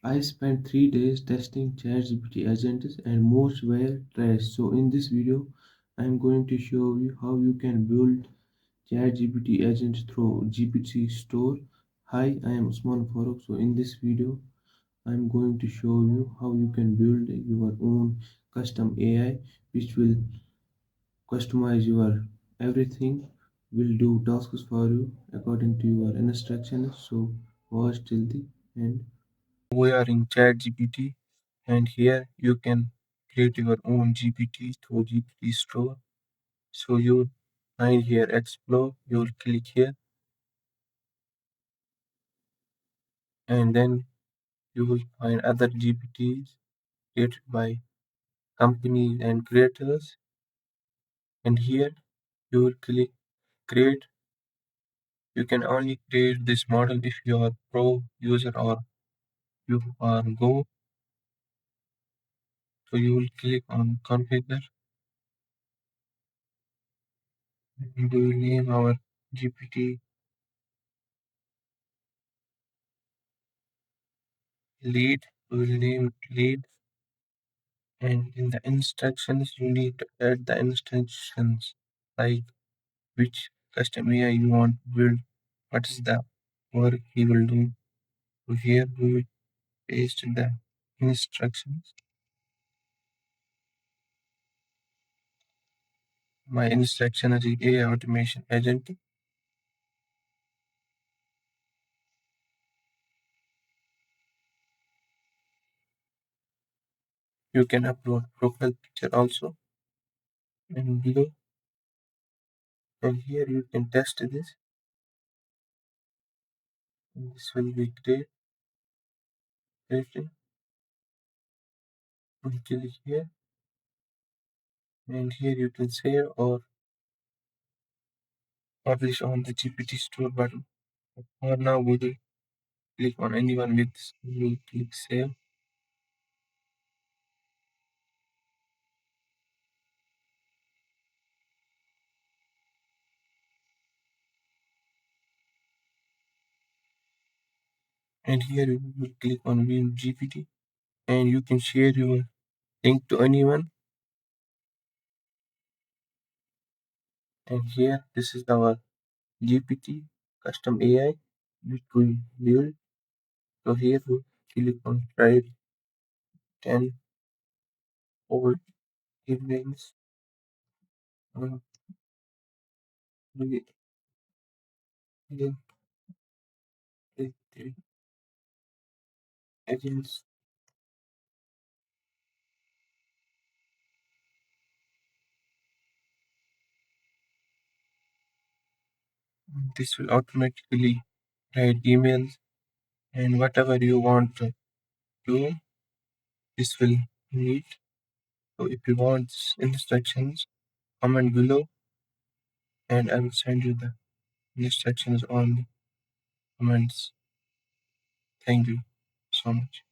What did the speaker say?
I spent 3 days testing ChatGPT agents and most were trash. So in this video, I am going to show you how you can build ChatGPT agents through GPT store. Hi, I am Usman Farooq. So in this video, I am going to show you how you can build your own custom AI, which will customize your everything, will do tasks for you according to your instructions. So watch till the end. We are in ChatGPT, and here you can create your own GPT through GPT store. So you find here explore, you will click here, and then you will find other GPTs created by companies and creators. And here you will click create. You can only create this model if you are pro user or you are go. So you will click on configure and we will name our GPT lead. We will name it lead, and in the instructions you need to add the instructions like which custom AI you want to build, what is the work he will do. So here we will paste the instructions. My instruction is AI automation agent. You can upload profile picture also and below. And here you can test this. And this will be great. Created. And click here. And here you can save or publish on the GPT store button. For now, we will click on anyone with this. We will click save. And here you will click on view GPT. And you can share your link to anyone. And here, this is our GPT custom AI which we build. So here we click on write 10 old evenings. uh, we then click the agents. This will automatically write emails and whatever you want to do, this will need. So if you want instructions, comment below and I will send you the instructions on the comments. Thank you so much.